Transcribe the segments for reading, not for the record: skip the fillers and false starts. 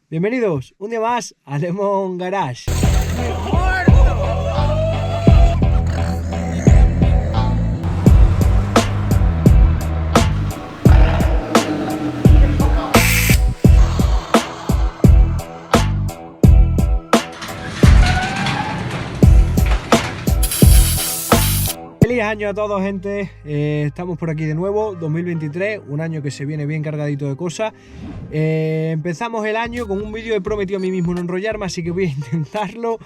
Bienvenidos un día más a Lemon Garage. Feliz año a todos, gente. Estamos por aquí de nuevo, 2023, un año que se viene bien cargadito de cosas. Empezamos el año con un vídeo, he prometido a mí mismo no enrollarme, así que voy a intentarlo.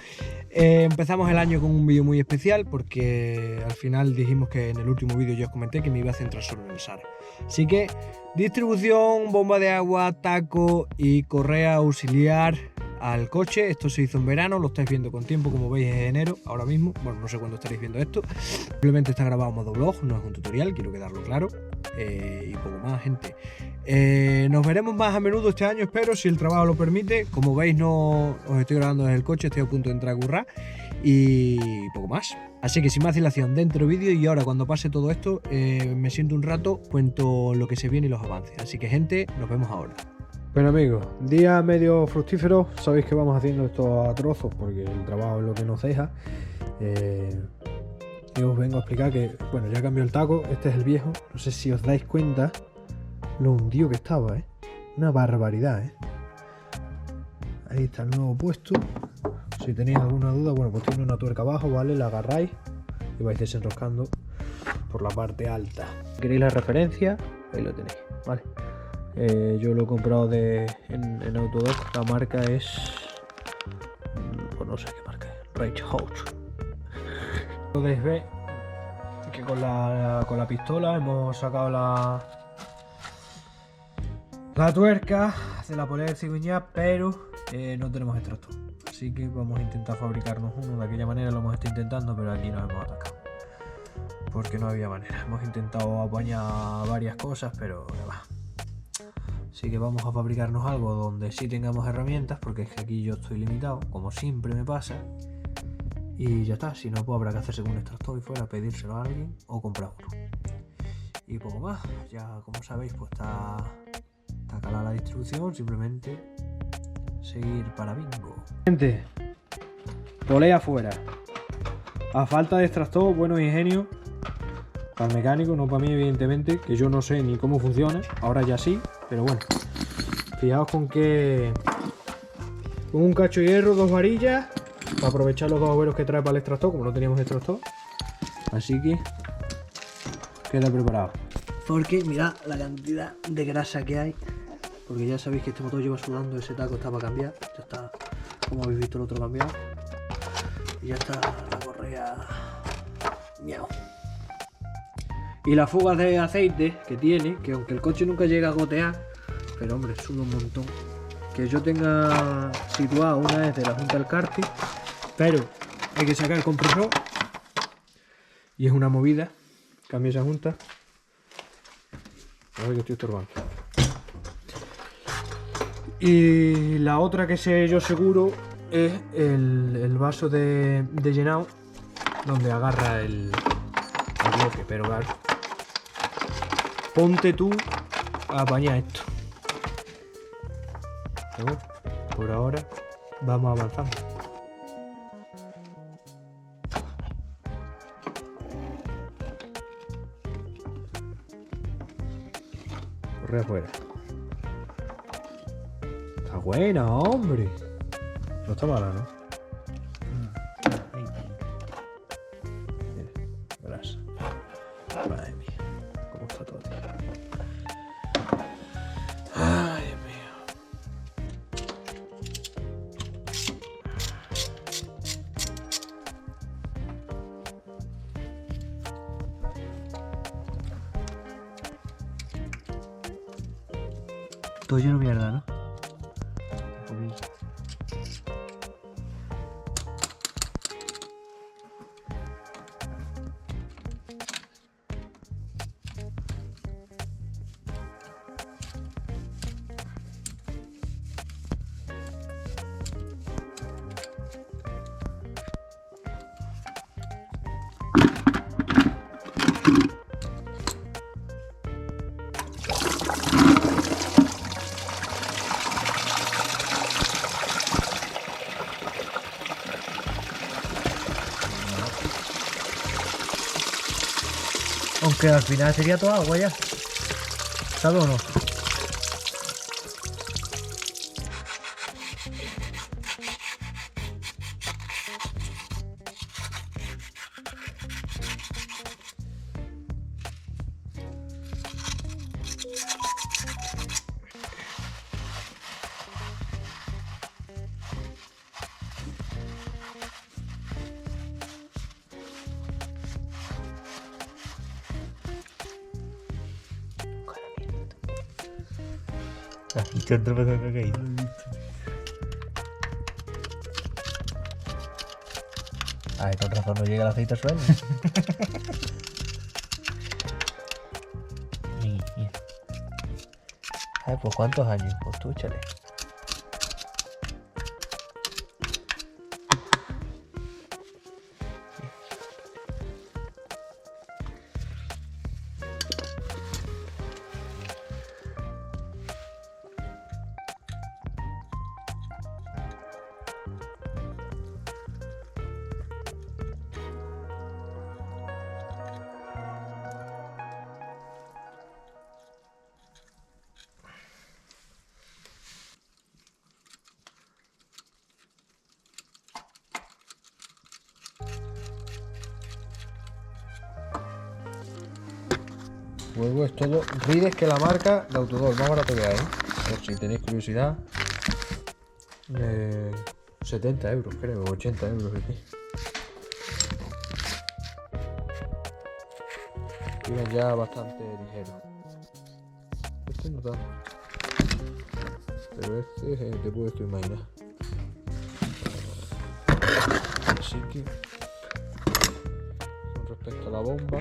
Empezamos el año con un vídeo muy especial porque al final dijimos que en el último vídeo yo os comenté que me iba a centrar solo en el SAR. Así que distribución, bomba de agua, taco y correa auxiliar al coche. Esto se hizo en verano, lo estáis viendo con tiempo, como veis es enero ahora mismo. Bueno, no sé cuándo estaréis viendo esto. Simplemente está grabado en modo vlog, no es un tutorial, quiero quedarlo claro. Y poco más, gente. Nos veremos más a menudo este año, espero, si el trabajo lo permite. Como veis, no os estoy grabando desde el coche, estoy a punto de entrar a currar. Y poco más. Así que sin más dilación, dentro vídeo, y ahora cuando pase todo esto, me siento un rato, cuento lo que se viene y los avances. Así que, gente, nos vemos ahora. Bueno, amigos, día medio fructífero. Sabéis que vamos haciendo esto a trozos porque el trabajo es lo que nos deja. Y os vengo a explicar que, bueno, ya cambió el taco. Este es el viejo. No sé si os dais cuenta lo hundido que estaba, una barbaridad, Ahí está el nuevo puesto. Si tenéis alguna duda, bueno, pues tiene una tuerca abajo, ¿vale? La agarráis y vais desenroscando por la parte alta. ¿Queréis la referencia? Ahí lo tenéis, ¿vale? Yo lo he comprado en Autodoc. La marca es... pues no sé qué marca es. Rage Hot. Podéis ver que con la pistola hemos sacado la tuerca de la polea de cigüeña, pero no tenemos extractor. Así que vamos a intentar fabricarnos uno. De aquella manera lo hemos estado intentando, pero aquí nos hemos atacado porque no había manera. Hemos intentado apañar varias cosas, pero no va. Así que vamos a fabricarnos algo donde sí tengamos herramientas, porque es que aquí yo estoy limitado, como siempre me pasa. Y ya está, si no, pues habrá que hacerse con un extractor y fuera, pedírselo a alguien o comprar uno. Y poco más, ya como sabéis, pues está calada la distribución, simplemente seguir para bingo. Gente, polea afuera. A falta de extractor, buenos ingenios para el mecánico, no para mí evidentemente, que yo no sé ni cómo funciona, ahora ya sí, pero bueno. Fijaos con que con un cacho de hierro, dos varillas, para aprovechar los dos agujeros que trae para el extractor, como no teníamos extractor. Así que queda preparado. Porque mirad la cantidad de grasa que hay. Porque ya sabéis que este motor lleva sudando, ese taco está para cambiar. Ya está, como habéis visto, el otro cambiado. Y ya está la correa. Miau. Y la fuga de aceite que tiene, que aunque el coche nunca llega a gotear, pero hombre, suda un montón. Que yo tenga situada una es de la junta del cárter, pero hay que sacar el compresor y es una movida. Cambio esa junta. A ver que estoy estorbando. Y la otra que sé yo seguro es el vaso de llenado donde agarra el bloque, pero claro, ponte tú a apañar esto. Pero bueno, por ahora vamos avanzando. Corre afuera. Está buena, hombre. No está mala, ¿no? Mira, grasa. Madre mía, cómo está todo, tío. Ay, Dios mío. Todo lleno de mierda, ¿no? Que al final sería toda agua ya. ¿Sabes o no? Y otro pedazo que ha caído. Ay, con razón no llega el aceite al suelo. Ay, pues ¿cuántos años? Pues tú échale. Luego es todo Rides, que la marca de Autodor, más barato que hay, por si tenéis curiosidad. 70 euros creo, 80 euros aquí. Iban ya bastante ligeros. Este no tanto. Pero este te puedes tú imaginar. Así que con respecto a la bomba,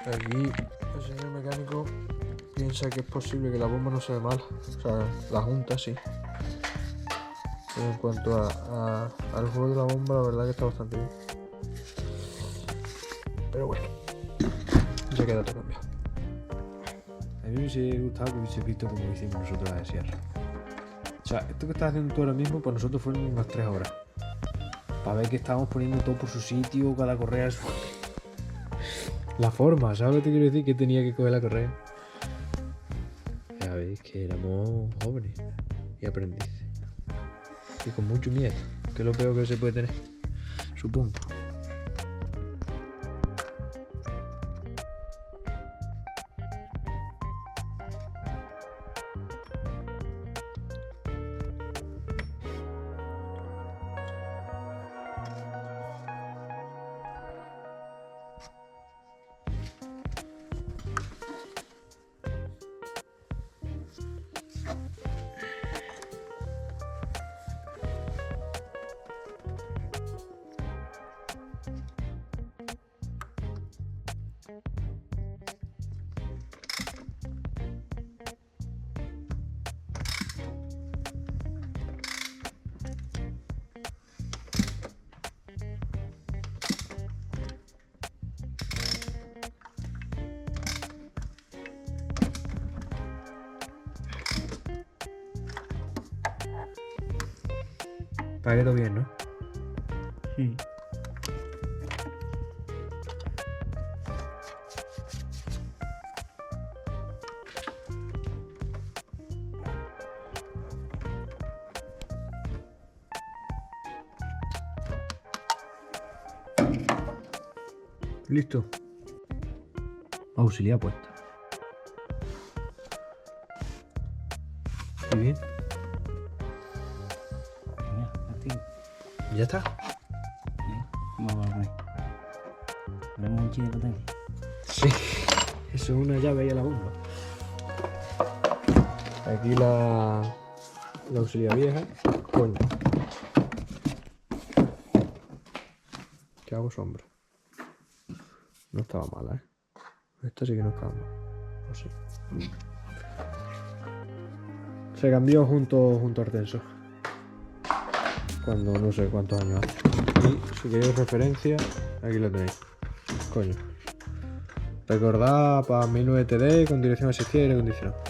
aquí el señor mecánico piensa que es posible que la bomba no sea mala, o sea, la junta sí. Pero en cuanto al juego de la bomba, la verdad que está bastante bien. Pero bueno, ya queda todo cambiado. A mí me hubiese gustado que hubiese visto como hicimos nosotros la de sierra. O sea, esto que estás haciendo tú ahora mismo, pues nosotros fueron unas 3 horas. Para ver que estábamos poniendo todo por su sitio, cada correa su... La forma, ¿sabes lo que te quiero decir? Que tenía que coger la correa. Ya veis que éramos jóvenes y aprendices. Y con mucho miedo, que es lo peor que se puede tener, supongo. Para que todo bien, ¿no? Sí. Listo. Auxiliar puesta. ¿Y bien? Mira, activo. ¿Ya está? Vamos a poner. Ponemos un chile de potencia. Sí. Eso es una llave ahí a la bomba. Aquí la auxiliar vieja. Coño. ¿Qué hago sombra? No estaba mala, ¿eh? Esta sí que no estaba mala. O sí. Se cambió junto a Artenso. Cuando no sé cuántos años hace. Y si queréis referencia, aquí lo tenéis. Coño. Recordad para 1009 TD con dirección asistida y aire acondicionado.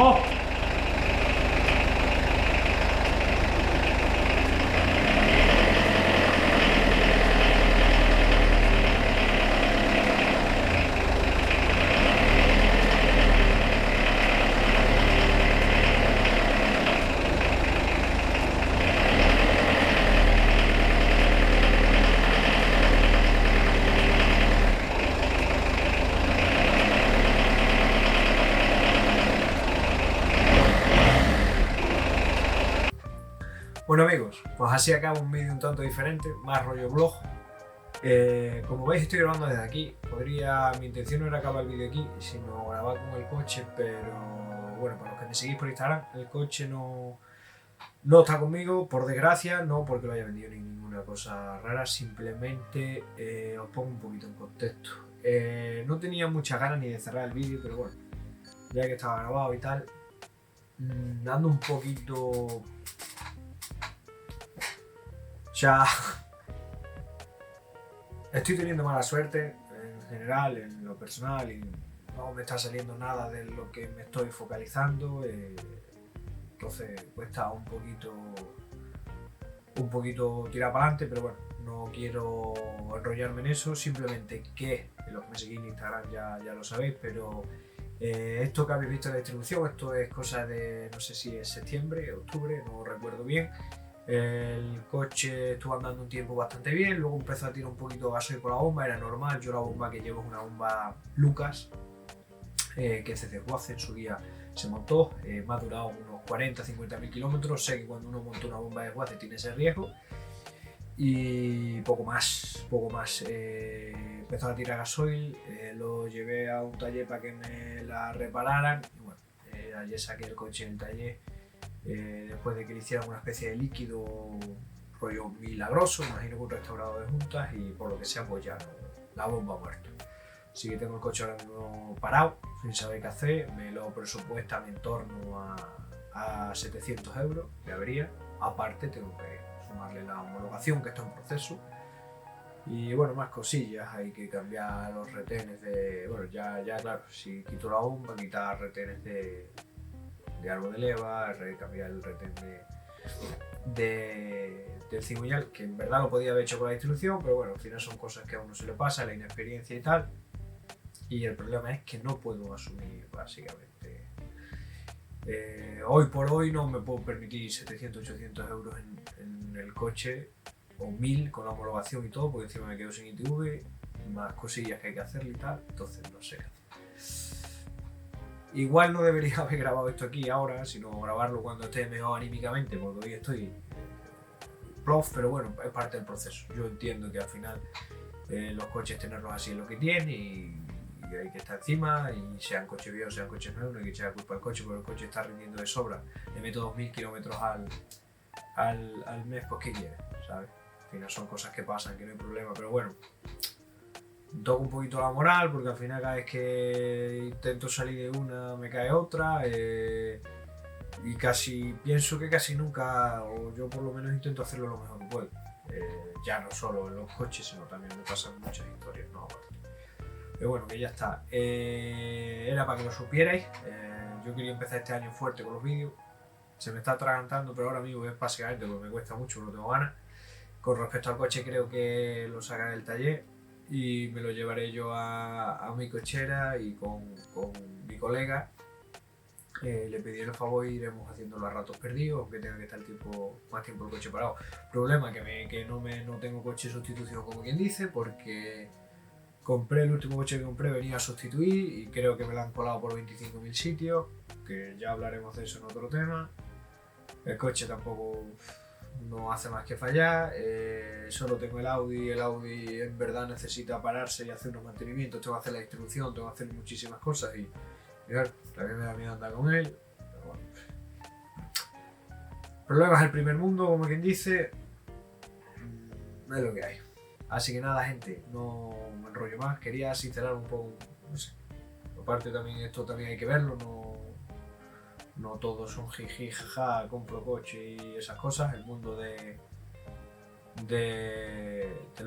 ¡Oh! Bueno amigos, pues así acaba un vídeo un tanto diferente, más rollo vlog. Como veis estoy grabando desde aquí. Mi intención no era acabar el vídeo aquí, sino grabar con el coche, pero bueno, para los que me seguís por Instagram, el coche no está conmigo, por desgracia, no porque lo haya vendido ni ninguna cosa rara, simplemente os pongo un poquito en contexto. No tenía muchas ganas ni de cerrar el vídeo, pero bueno, ya que estaba grabado y tal, ando un poquito... Ya estoy teniendo mala suerte en general, en lo personal, y no me está saliendo nada de lo que me estoy focalizando, entonces cuesta un poquito tirar para adelante, pero bueno, no quiero enrollarme en eso, simplemente que los que me seguís en Instagram ya lo sabéis, pero esto que habéis visto en la distribución, esto es cosa de, no sé si es septiembre, octubre, no recuerdo bien. El coche estuvo andando un tiempo bastante bien, luego empezó a tirar un poquito de gasoil por la bomba, era normal. Yo la bomba que llevo es una bomba Lucas, que es de Waze, en su día se montó, me ha durado unos 40-50 mil kilómetros. Sé que cuando uno monta una bomba de Waze tiene ese riesgo, y poco más. Empezó a tirar gasoil, lo llevé a un taller para que me la repararan, y bueno, ayer saqué el coche del taller. Después de que le hicieran una especie de líquido rollo milagroso, imagino que un restaurador de juntas, y por lo que sea pues ya la bomba ha muerto. Así que tengo el coche ahora mismo parado, sin saber qué hacer. Me lo presupuestan en torno a 700 euros de avería. Aparte tengo que sumarle la homologación, que está en proceso, y bueno, más cosillas. Hay que cambiar los retenes de... Bueno, ya claro, si quito la bomba, quitar retenes de árbol de leva, cambiar el retén del cigüeñal, que en verdad lo podía haber hecho con la distribución, pero bueno, al final son cosas que a uno se le pasa, la inexperiencia y tal, y el problema es que no puedo asumir básicamente. Hoy por hoy no me puedo permitir 700-800 euros en el coche, o 1000 con la homologación y todo, porque encima me quedo sin ITV, más cosillas que hay que hacerle y tal, entonces no sé. Igual no debería haber grabado esto aquí ahora, sino grabarlo cuando esté mejor anímicamente, porque hoy estoy plof, pero bueno, es parte del proceso. Yo entiendo que al final los coches tenerlos así es lo que tienen, y hay que estar encima, y sean coches viejos, sean coches nuevos, no hay que echar la culpa al coche, porque el coche está rindiendo de sobra. Le meto 2000 kilómetros al mes, pues ¿qué quiere? ¿Sabes? Al final son cosas que pasan, que no hay problema, pero bueno. Toco un poquito la moral, porque al final cada vez que intento salir de una me cae otra, y pienso que casi nunca, o yo por lo menos intento hacerlo lo mejor que puedo. Ya no solo en los coches, sino también me pasan muchas historias, ¿no? Pero bueno, que ya está. Era para que lo supierais. Yo quería empezar este año fuerte con los vídeos. Se me está atragantando, pero ahora mismo es básicamente porque me cuesta mucho, no tengo ganas. Con respecto al coche, creo que lo sacaré del taller y me lo llevaré yo a mi cochera, y con mi colega le pediré el favor y iremos haciéndolo a ratos perdidos, aunque tenga que estar más tiempo el coche parado. Problema que no tengo coche de sustitución, como quien dice, porque el último coche que compré venía a sustituir y creo que me lo han colado por 25.000 sitios, que ya hablaremos de eso en otro tema. El coche tampoco no hace más que fallar, solo tengo el Audi en verdad necesita pararse y hacer unos mantenimientos, tengo que hacer la distribución, tengo que hacer muchísimas cosas, y claro, también me da miedo andar con él, pero bueno. Problemas del primer mundo, como quien dice, es lo que hay. Así que nada, gente, no me enrollo más, quería sincerar un poco, no sé. Aparte también esto también hay que verlo, no todos son jiji, jaja, compro coche y esas cosas. El mundo del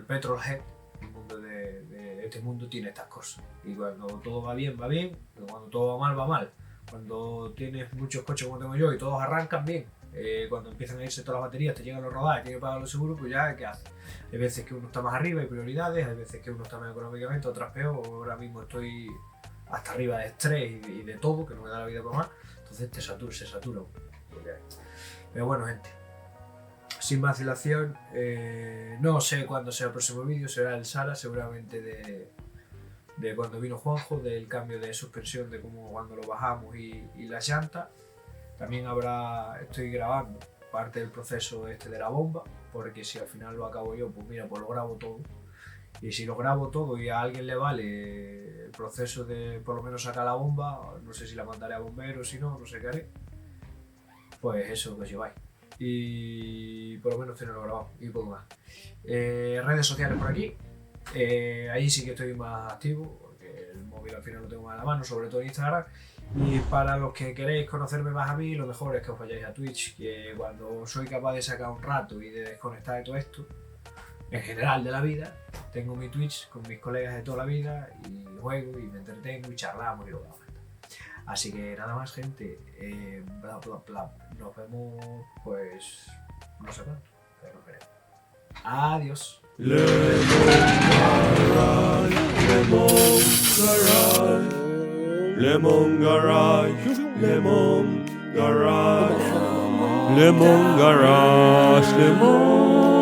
petrolhead, el mundo de este mundo tiene estas cosas. Y cuando todo va bien, pero cuando todo va mal, Cuando tienes muchos coches como tengo yo y todos arrancan bien, cuando empiezan a irse todas las baterías, te llegan los rodajes, tienes que pagar los seguros, pues ya, ¿qué haces? Hay veces que uno está más arriba, hay prioridades, hay veces que uno está más económicamente, otras peor. Ahora mismo estoy hasta arriba de estrés y de todo, que no me da la vida para más, entonces se satura. Pero bueno, gente, sin vacilación, no sé cuándo será el próximo vídeo, será el Sara, seguramente de cuando vino Juanjo, del cambio de suspensión, de cómo cuando lo bajamos y las llantas. También estoy grabando parte del proceso de la bomba, porque si al final lo acabo yo, pues mira, pues lo grabo todo. Y si lo grabo todo y a alguien le vale el proceso de por lo menos sacar la bomba, no sé si la mandaré a bomberos, si no, no sé qué haré. Pues eso que os lleváis. Y por lo menos no lo he grabado y poco más. Redes sociales por aquí. Ahí sí que estoy más activo, porque el móvil al final lo tengo más a la mano, sobre todo en Instagram. Y para los que queréis conocerme más a mí, lo mejor es que os vayáis a Twitch, que cuando soy capaz de sacar un rato y de desconectar de todo esto, en general de la vida, tengo mi Twitch con mis colegas de toda la vida y juego y me entretengo y charlamos y lo que haga falta. Así que nada más, gente, bla bla bla, nos vemos pues no sé cuánto, pero nos veremos. Adiós. Lemon Garage, Lemon Garage, Lemon Garage, Lemon.